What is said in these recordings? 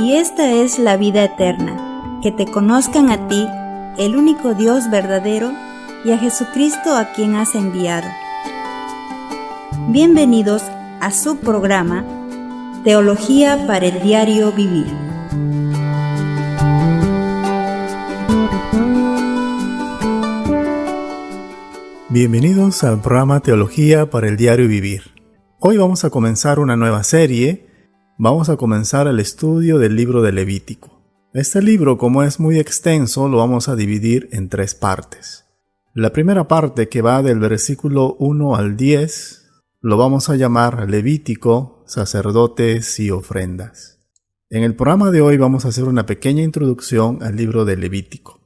y esta es la vida eterna, que te conozcan a ti, el único Dios verdadero, y a Jesucristo a quien has enviado. Bienvenidos a su programa, Teología para el Diario Vivir. Bienvenidos al programa Teología para el Diario Vivir. Hoy vamos a comenzar una nueva serie. Vamos a comenzar el estudio del libro de Levítico. Este libro, como es muy extenso, lo vamos a dividir en 3 partes. La primera parte, que va del versículo 1 al 10, lo vamos a llamar Levítico, sacerdotes y ofrendas. En el programa de hoy vamos a hacer una pequeña introducción al libro de Levítico.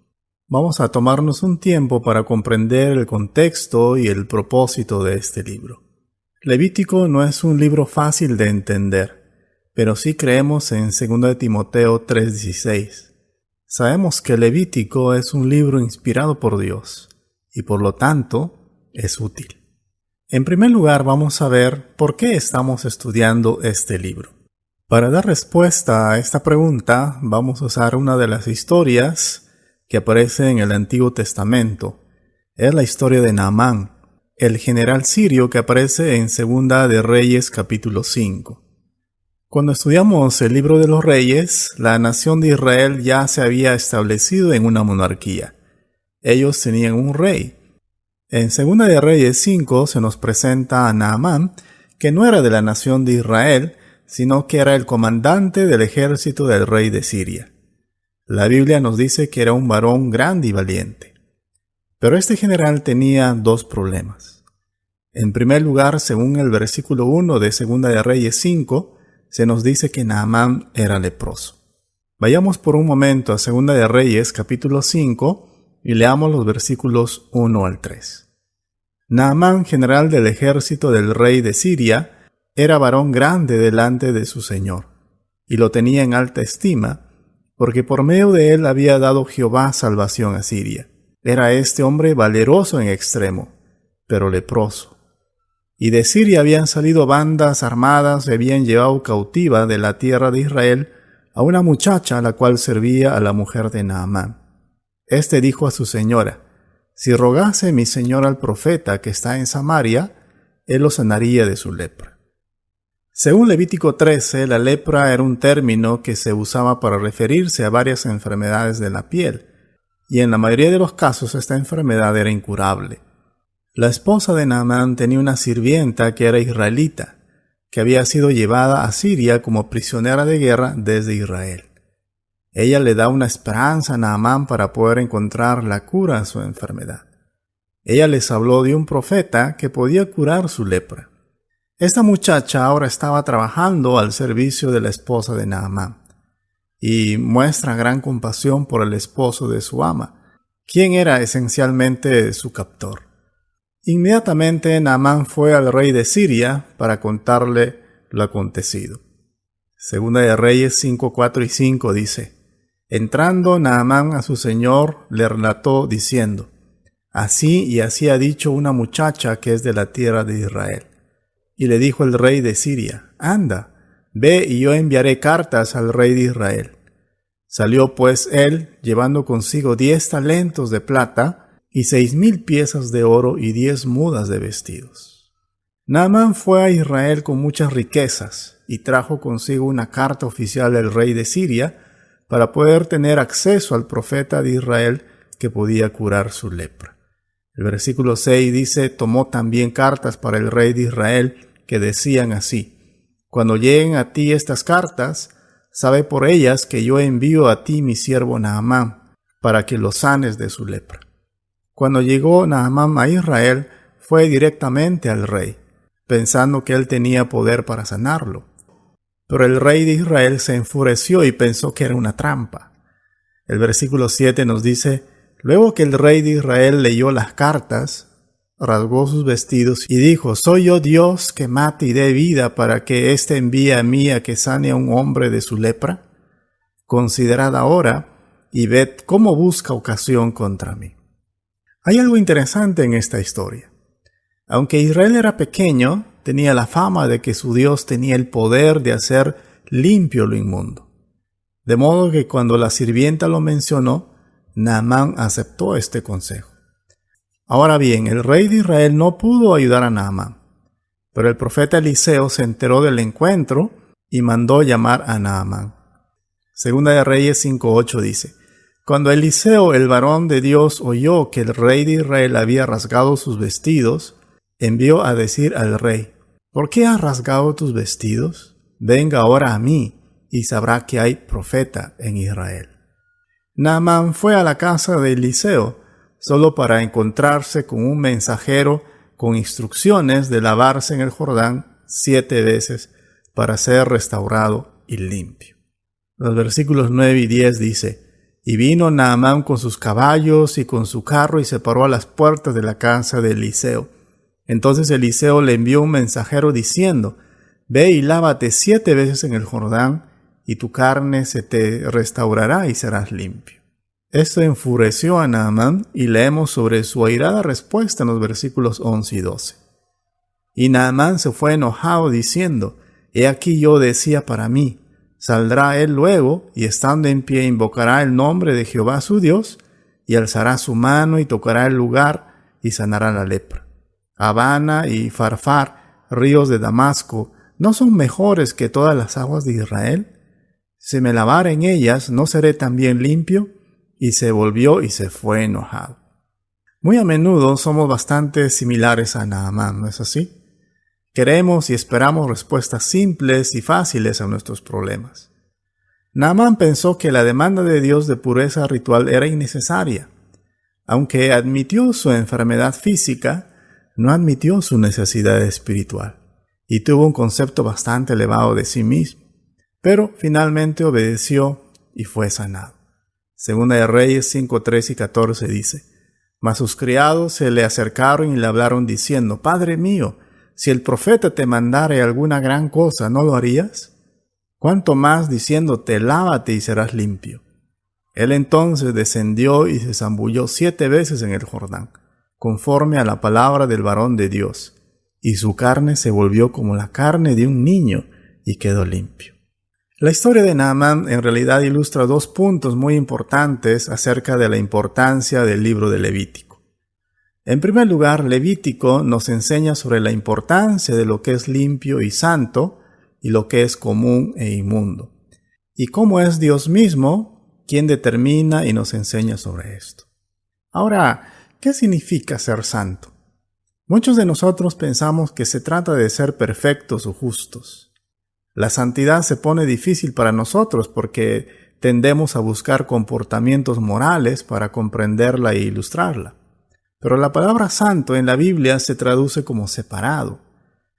Vamos a tomarnos un tiempo para comprender el contexto y el propósito de este libro. Levítico no es un libro fácil de entender, pero sí creemos en 2 Timoteo 3:16. Sabemos que Levítico es un libro inspirado por Dios y por lo tanto es útil. En primer lugar, vamos a ver por qué estamos estudiando este libro. Para dar respuesta a esta pregunta, vamos a usar una de las historias que aparece en el Antiguo Testamento. Es la historia de Naamán, el general sirio que aparece en 2 de Reyes capítulo 5. Cuando estudiamos el libro de los Reyes, la nación de Israel ya se había establecido en una monarquía. Ellos tenían un rey. En 2 de Reyes 5 se nos presenta a Naamán, que no era de la nación de Israel, sino que era el comandante del ejército del rey de Siria. La Biblia nos dice que era un varón grande y valiente. Pero este general tenía 2 problemas. En primer lugar, según el versículo 1 de 2 de Reyes 5, se nos dice que Naamán era leproso. Vayamos por un momento a 2 de Reyes capítulo 5 y leamos los versículos 1 al 3. Naamán, general del ejército del rey de Siria, era varón grande delante de su señor, y lo tenía en alta estima, porque por medio de él había dado Jehová salvación a Siria. Era este hombre valeroso en extremo, pero leproso. Y de Siria habían salido bandas armadas y habían llevado cautiva de la tierra de Israel a una muchacha a la cual servía a la mujer de Naamán. Este dijo a su señora: si rogase mi señor al profeta que está en Samaria, él lo sanaría de su lepra. Según Levítico 13, la lepra era un término que se usaba para referirse a varias enfermedades de la piel, y en la mayoría de los casos esta enfermedad era incurable. La esposa de Naamán tenía una sirvienta que era israelita, que había sido llevada a Siria como prisionera de guerra desde Israel. Ella le da una esperanza a Naamán para poder encontrar la cura a su enfermedad. Ella les habló de un profeta que podía curar su lepra. Esta muchacha ahora estaba trabajando al servicio de la esposa de Naamán y muestra gran compasión por el esposo de su ama, quien era esencialmente su captor. Inmediatamente Naamán fue al rey de Siria para contarle lo acontecido. 2 de Reyes 5, 4 y 5 dice: entrando Naamán a su señor, le relató diciendo: así y así ha dicho una muchacha que es de la tierra de Israel. Y le dijo el rey de Siria: anda, ve y yo enviaré cartas al rey de Israel. Salió pues él, llevando consigo 10 talentos de plata, y 6,000 piezas de oro y 10 mudas de vestidos. Naamán fue a Israel con muchas riquezas y trajo consigo una carta oficial del rey de Siria para poder tener acceso al profeta de Israel que podía curar su lepra. El versículo 6 dice: tomó también cartas para el rey de Israel que decían así: cuando lleguen a ti estas cartas, sabe por ellas que yo envío a ti mi siervo Naamán para que lo sanes de su lepra. Cuando llegó Naamán a Israel, fue directamente al rey, pensando que él tenía poder para sanarlo. Pero el rey de Israel se enfureció y pensó que era una trampa. El versículo 7 nos dice: luego que el rey de Israel leyó las cartas, rasgó sus vestidos y dijo: ¿soy yo Dios que mate y dé vida para que éste envíe a mí a que sane a un hombre de su lepra? Considerad ahora y ved cómo busca ocasión contra mí. Hay algo interesante en esta historia. Aunque Israel era pequeño, tenía la fama de que su Dios tenía el poder de hacer limpio lo inmundo. De modo que cuando la sirvienta lo mencionó, Naamán aceptó este consejo. Ahora bien, el rey de Israel no pudo ayudar a Naamán, pero el profeta Eliseo se enteró del encuentro y mandó llamar a Naamán. Segunda de Reyes 5:8 dice: Cuando Eliseo, el varón de Dios, oyó que el rey de Israel había rasgado sus vestidos, envió a decir al rey: ¿Por qué has rasgado tus vestidos? Venga ahora a mí, y sabrá que hay profeta en Israel. Naamán fue a la casa de Eliseo solo para encontrarse con un mensajero con instrucciones de lavarse en el Jordán 7 veces para ser restaurado y limpio. Los versículos 9 y 10 dice: Y vino Naamán con sus caballos y con su carro y se paró a las puertas de la casa de Eliseo. Entonces Eliseo le envió un mensajero diciendo: Ve y lávate 7 veces en el Jordán, y tu carne se te restaurará y serás limpio. Esto enfureció a Naamán, y leemos sobre su airada respuesta en los versículos 11 y 12. Y Naamán se fue enojado diciendo: He aquí yo decía para mí, saldrá él luego, y estando en pie invocará el nombre de Jehová su Dios, y alzará su mano y tocará el lugar, y sanará la lepra. Habana y Farfar, ríos de Damasco, ¿no son mejores que todas las aguas de Israel? Si me lavare en ellas, ¿no seré también limpio? Y se volvió y se fue enojado. Muy a menudo somos bastante similares a Naamán, ¿no es así? Queremos y esperamos respuestas simples y fáciles a nuestros problemas. Naamán pensó que la demanda de Dios de pureza ritual era innecesaria. Aunque admitió su enfermedad física, no admitió su necesidad espiritual, y tuvo un concepto bastante elevado de sí mismo. Pero finalmente obedeció y fue sanado. Segunda de Reyes 5, 13 y 14 dice: Mas sus criados se le acercaron y le hablaron diciendo: Padre mío, si el profeta te mandare alguna gran cosa, ¿no lo harías? Cuanto más diciéndote: lávate y serás limpio. Él entonces descendió y se zambulló 7 veces en el Jordán, conforme a la palabra del varón de Dios, y su carne se volvió como la carne de un niño y quedó limpio. La historia de Naamán en realidad ilustra 2 puntos muy importantes acerca de la importancia del libro de Levítico. En primer lugar, Levítico nos enseña sobre la importancia de lo que es limpio y santo y lo que es común e inmundo, y cómo es Dios mismo quien determina y nos enseña sobre esto. Ahora, ¿qué significa ser santo? Muchos de nosotros pensamos que se trata de ser perfectos o justos. La santidad se pone difícil para nosotros porque tendemos a buscar comportamientos morales para comprenderla e ilustrarla. Pero la palabra santo en la Biblia se traduce como separado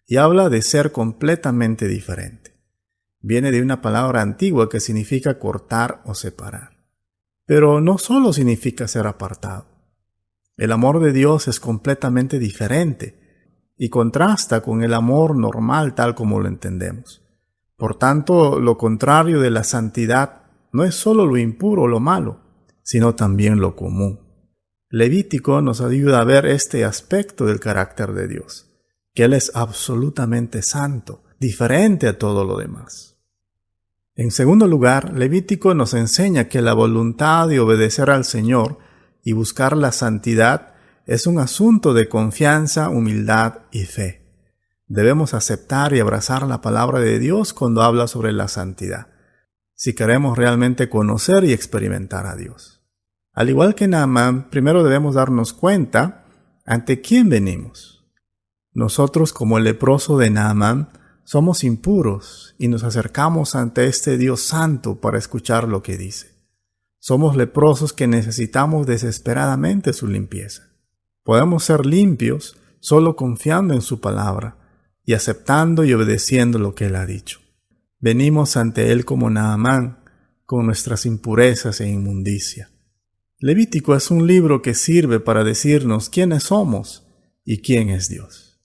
y habla de ser completamente diferente. Viene de una palabra antigua que significa cortar o separar. Pero no solo significa ser apartado. El amor de Dios es completamente diferente y contrasta con el amor normal tal como lo entendemos. Por tanto, lo contrario de la santidad no es solo lo impuro o lo malo, sino también lo común. Levítico nos ayuda a ver este aspecto del carácter de Dios, que Él es absolutamente santo, diferente a todo lo demás. En segundo lugar, Levítico nos enseña que la voluntad de obedecer al Señor y buscar la santidad es un asunto de confianza, humildad y fe. Debemos aceptar y abrazar la palabra de Dios cuando habla sobre la santidad, si queremos realmente conocer y experimentar a Dios. Al igual que Naamán, primero debemos darnos cuenta ante quién venimos. Nosotros, como el leproso de Naamán, somos impuros y nos acercamos ante este Dios santo para escuchar lo que dice. Somos leprosos que necesitamos desesperadamente su limpieza. Podemos ser limpios solo confiando en su palabra y aceptando y obedeciendo lo que Él ha dicho. Venimos ante Él como Naamán, con nuestras impurezas e inmundicia. Levítico es un libro que sirve para decirnos quiénes somos y quién es Dios.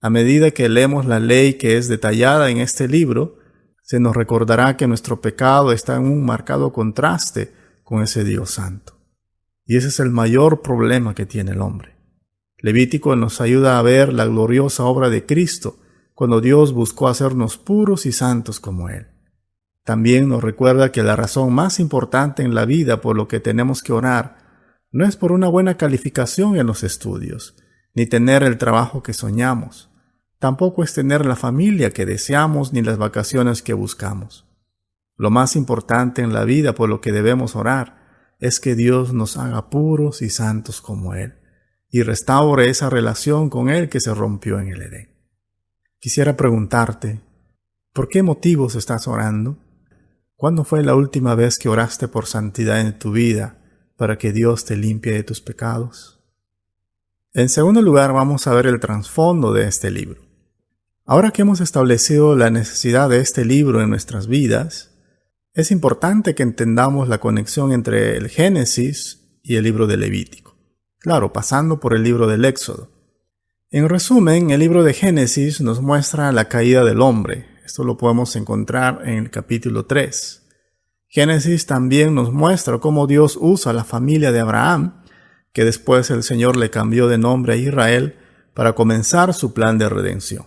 A medida que leemos la ley que es detallada en este libro, se nos recordará que nuestro pecado está en un marcado contraste con ese Dios santo. Y ese es el mayor problema que tiene el hombre. Levítico nos ayuda a ver la gloriosa obra de Cristo cuando Dios buscó hacernos puros y santos como Él. También nos recuerda que la razón más importante en la vida por lo que tenemos que orar no es por una buena calificación en los estudios, ni tener el trabajo que soñamos. Tampoco es tener la familia que deseamos ni las vacaciones que buscamos. Lo más importante en la vida por lo que debemos orar es que Dios nos haga puros y santos como Él y restaure esa relación con Él que se rompió en el Edén. Quisiera preguntarte, ¿por qué motivos estás orando? ¿Cuándo fue la última vez que oraste por santidad en tu vida para que Dios te limpie de tus pecados? En segundo lugar, vamos a ver el trasfondo de este libro. Ahora que hemos establecido la necesidad de este libro en nuestras vidas, es importante que entendamos la conexión entre el Génesis y el libro de Levítico. Claro, pasando por el libro del Éxodo. En resumen, el libro de Génesis nos muestra la caída del hombre. Esto lo podemos encontrar en el capítulo 3. Génesis también nos muestra cómo Dios usa a la familia de Abraham, que después el Señor le cambió de nombre a Israel, para comenzar su plan de redención.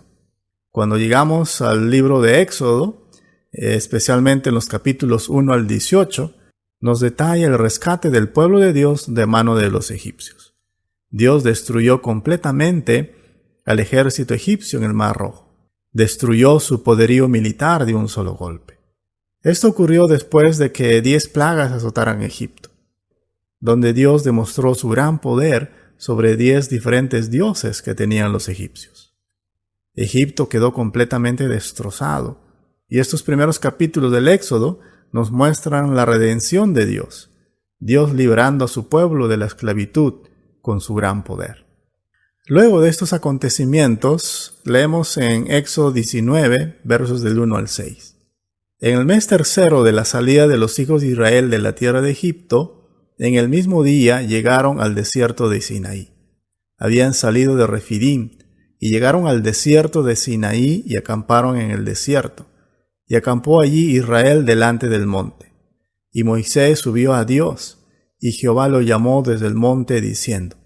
Cuando llegamos al libro de Éxodo, especialmente en los capítulos 1 al 18, nos detalla el rescate del pueblo de Dios de mano de los egipcios. Dios destruyó completamente al ejército egipcio en el Mar Rojo. Destruyó su poderío militar de un solo golpe. Esto ocurrió después de que 10 plagas azotaran Egipto, donde Dios demostró su gran poder sobre 10 diferentes dioses que tenían los egipcios. Egipto quedó completamente destrozado, y estos primeros capítulos del Éxodo nos muestran la redención de Dios, Dios liberando a su pueblo de la esclavitud con su gran poder. Luego de estos acontecimientos, leemos en Éxodo 19, versos del 1 al 6. En el mes tercero de la salida de los hijos de Israel de la tierra de Egipto, en el mismo día llegaron al desierto de Sinaí. Habían salido de Refidim y llegaron al desierto de Sinaí y acamparon en el desierto. Y acampó allí Israel delante del monte. Y Moisés subió a Dios, y Jehová lo llamó desde el monte diciendo: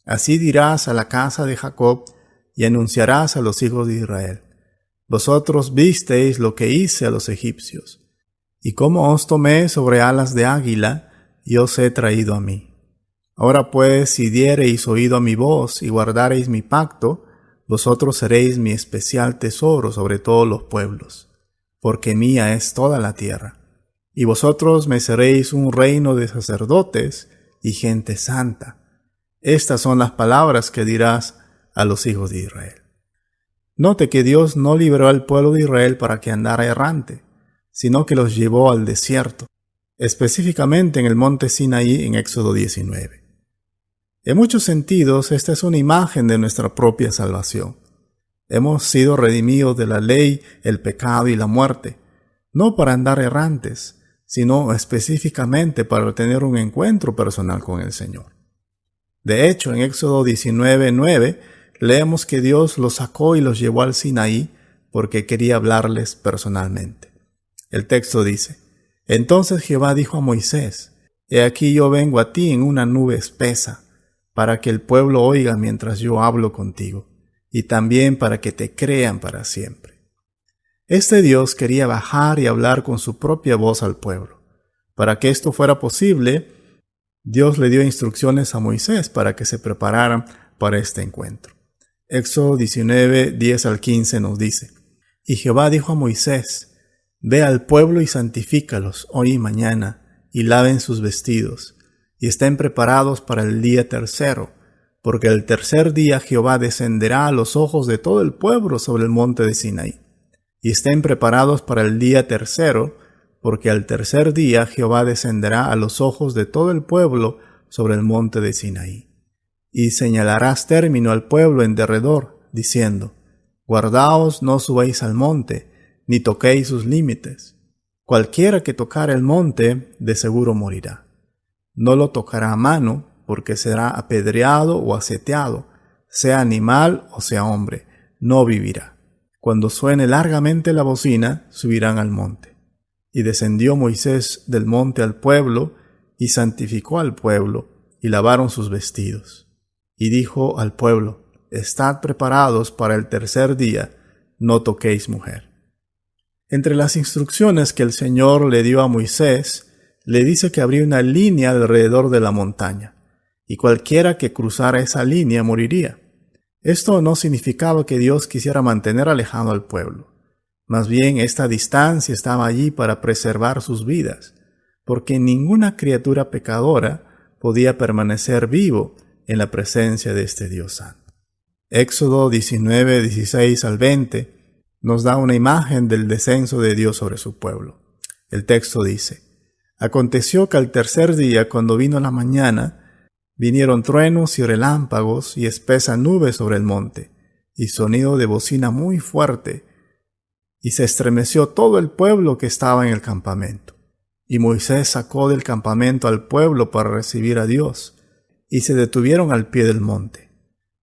Así dirás a la casa de Jacob, y anunciarás a los hijos de Israel: Vosotros visteis lo que hice a los egipcios, y cómo os tomé sobre alas de águila, y os he traído a mí. Ahora pues, si diereis oído a mi voz, y guardareis mi pacto, vosotros seréis mi especial tesoro sobre todos los pueblos, porque mía es toda la tierra. Y vosotros me seréis un reino de sacerdotes y gente santa. Estas son las palabras que dirás a los hijos de Israel. Note que Dios no liberó al pueblo de Israel para que andara errante, sino que los llevó al desierto, específicamente en el monte Sinaí en Éxodo 19. En muchos sentidos, esta es una imagen de nuestra propia salvación. Hemos sido redimidos de la ley, el pecado y la muerte, no para andar errantes, sino específicamente para tener un encuentro personal con el Señor. De hecho, en Éxodo 19:9 leemos que Dios los sacó y los llevó al Sinaí porque quería hablarles personalmente. El texto dice: Entonces Jehová dijo a Moisés: He aquí yo vengo a ti en una nube espesa, para que el pueblo oiga mientras yo hablo contigo, y también para que te crean para siempre. Este Dios quería bajar y hablar con su propia voz al pueblo. Para que esto fuera posible, Dios le dio instrucciones a Moisés para que se prepararan para este encuentro. Éxodo 19, 10 al 15 nos dice: Y Jehová dijo a Moisés: Ve al pueblo y santifícalos hoy y mañana, y laven sus vestidos, y estén preparados para el día tercero, porque el tercer día Jehová descenderá a los ojos de todo el pueblo sobre el monte de Sinaí. Y estén preparados para el día tercero, porque al tercer día Jehová descenderá a los ojos de todo el pueblo sobre el monte de Sinaí. Y señalarás término al pueblo en derredor, diciendo: Guardaos, no subáis al monte, ni toquéis sus límites. Cualquiera que tocare el monte, de seguro morirá. No lo tocará a mano, porque será apedreado o aseteado, sea animal o sea hombre, no vivirá. Cuando suene largamente la bocina, subirán al monte. Y descendió Moisés del monte al pueblo, y santificó al pueblo, y lavaron sus vestidos. Y dijo al pueblo: Estad preparados para el tercer día, no toquéis mujer. Entre las instrucciones que el Señor le dio a Moisés, le dice que habría una línea alrededor de la montaña, y cualquiera que cruzara esa línea moriría. Esto no significaba que Dios quisiera mantener alejado al pueblo. Más bien, esta distancia estaba allí para preservar sus vidas, porque ninguna criatura pecadora podía permanecer vivo en la presencia de este Dios santo. Éxodo 19, 16 al 20 nos da una imagen del descenso de Dios sobre su pueblo. El texto dice: Aconteció que al tercer día, cuando vino la mañana, vinieron truenos y relámpagos y espesa nube sobre el monte, y sonido de bocina muy fuerte, y se estremeció todo el pueblo que estaba en el campamento. Y Moisés sacó del campamento al pueblo para recibir a Dios, y se detuvieron al pie del monte.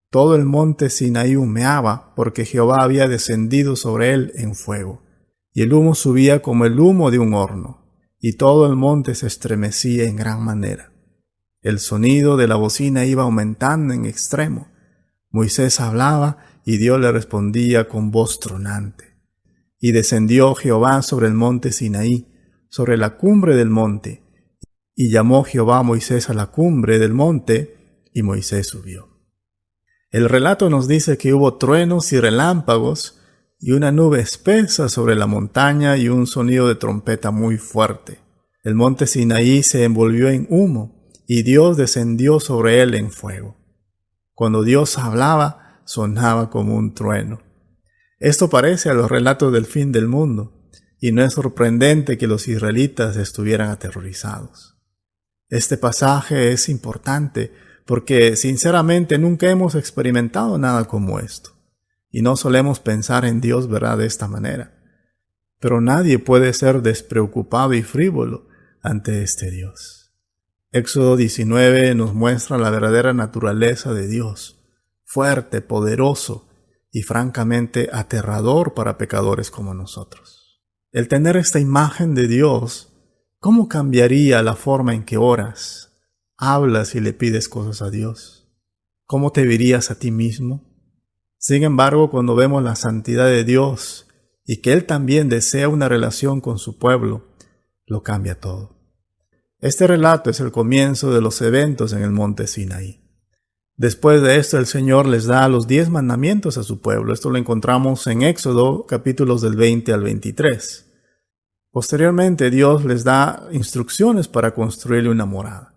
Todo el monte Sinaí humeaba, porque Jehová había descendido sobre él en fuego, y el humo subía como el humo de un horno, y todo el monte se estremecía en gran manera. El sonido de la bocina iba aumentando en extremo. Moisés hablaba, y Dios le respondía con voz tronante. Y descendió Jehová sobre el monte Sinaí, sobre la cumbre del monte, y llamó Jehová a Moisés a la cumbre del monte, y Moisés subió. El relato nos dice que hubo truenos y relámpagos, y una nube espesa sobre la montaña y un sonido de trompeta muy fuerte. El monte Sinaí se envolvió en humo, y Dios descendió sobre él en fuego. Cuando Dios hablaba, sonaba como un trueno. Esto parece a los relatos del fin del mundo, y no es sorprendente que los israelitas estuvieran aterrorizados. Este pasaje es importante porque sinceramente nunca hemos experimentado nada como esto, y no solemos pensar en Dios, ¿verdad?, de esta manera. Pero nadie puede ser despreocupado y frívolo ante este Dios. Éxodo 19 nos muestra la verdadera naturaleza de Dios, fuerte, poderoso y francamente aterrador para pecadores como nosotros. El tener esta imagen de Dios, ¿cómo cambiaría la forma en que oras, hablas y le pides cosas a Dios? ¿Cómo te verías a ti mismo? Sin embargo, cuando vemos la santidad de Dios y que Él también desea una relación con su pueblo, lo cambia todo. Este relato es el comienzo de los eventos en el monte Sinaí. Después de esto, el Señor les da los 10 mandamientos a su pueblo. Esto lo encontramos en Éxodo, capítulos del 20 al 23. Posteriormente, Dios les da instrucciones para construirle una morada.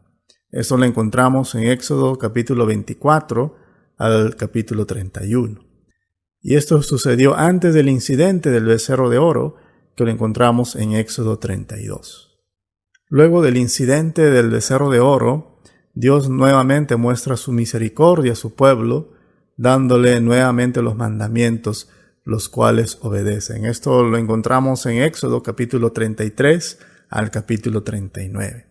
Esto lo encontramos en Éxodo capítulo 24 al capítulo 31. Y esto sucedió antes del incidente del becerro de oro, que lo encontramos en Éxodo 32. Luego del incidente del becerro de oro, Dios nuevamente muestra su misericordia a su pueblo, dándole nuevamente los mandamientos, los cuales obedecen. Esto lo encontramos en Éxodo capítulo 33 al capítulo 39.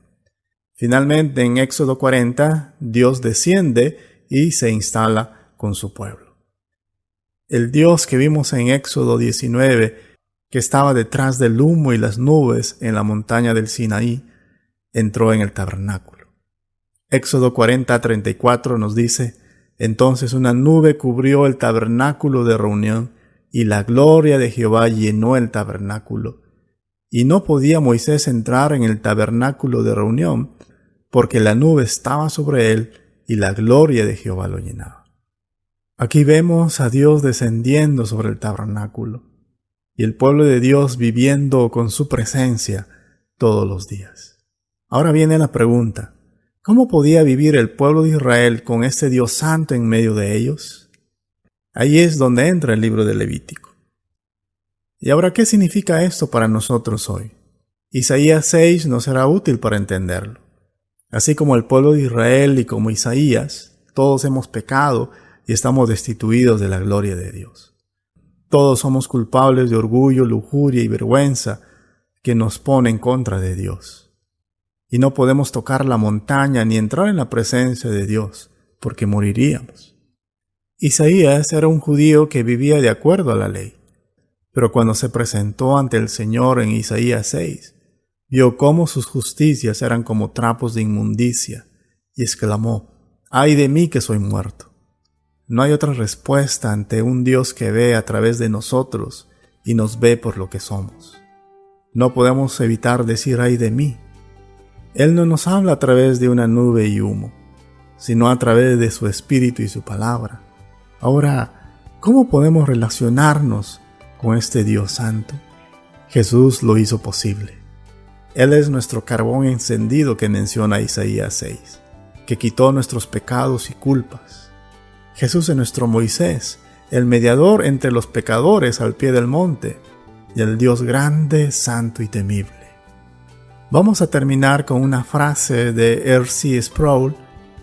Finalmente, en Éxodo 40, Dios desciende y se instala con su pueblo. El Dios que vimos en Éxodo 19, que estaba detrás del humo y las nubes en la montaña del Sinaí, entró en el tabernáculo. Éxodo 40:34 nos dice: Entonces una nube cubrió el tabernáculo de reunión, y la gloria de Jehová llenó el tabernáculo. Y no podía Moisés entrar en el tabernáculo de reunión, porque la nube estaba sobre él, y la gloria de Jehová lo llenaba. Aquí vemos a Dios descendiendo sobre el tabernáculo, y el pueblo de Dios viviendo con su presencia todos los días. Ahora viene la pregunta: ¿cómo podía vivir el pueblo de Israel con este Dios santo en medio de ellos? Ahí es donde entra el libro de Levítico. ¿Y ahora qué significa esto para nosotros hoy? Isaías 6 nos será útil para entenderlo. Así como el pueblo de Israel y como Isaías, todos hemos pecado y estamos destituidos de la gloria de Dios. Todos somos culpables de orgullo, lujuria y vergüenza que nos pone en contra de Dios. Y no podemos tocar la montaña ni entrar en la presencia de Dios, porque moriríamos. Isaías era un judío que vivía de acuerdo a la ley, pero cuando se presentó ante el Señor en Isaías 6, vio cómo sus justicias eran como trapos de inmundicia, y exclamó: ¡ay de mí que soy muerto! No hay otra respuesta ante un Dios que ve a través de nosotros y nos ve por lo que somos. No podemos evitar decir ay de mí. Él no nos habla a través de una nube y humo, sino a través de su Espíritu y su palabra. Ahora, ¿cómo podemos relacionarnos con este Dios santo? Jesús lo hizo posible. Él es nuestro carbón encendido que menciona Isaías 6, que quitó nuestros pecados y culpas. Jesús es nuestro Moisés, el mediador entre los pecadores al pie del monte, y el Dios grande, santo y temible. Vamos a terminar con una frase de R.C. Sproul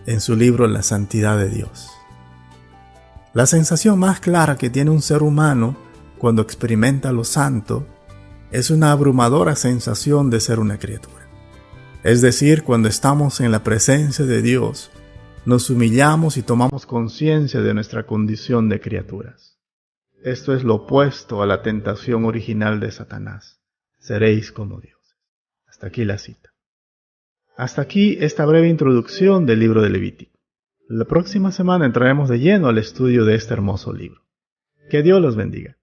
en su libro La Santidad de Dios. La sensación más clara que tiene un ser humano cuando experimenta lo santo es una abrumadora sensación de ser una criatura. Es decir, cuando estamos en la presencia de Dios, nos humillamos y tomamos conciencia de nuestra condición de criaturas. Esto es lo opuesto a la tentación original de Satanás. Seréis como dioses. Hasta aquí la cita. Hasta aquí esta breve introducción del libro de Levítico. La próxima semana entraremos de lleno al estudio de este hermoso libro. Que Dios los bendiga.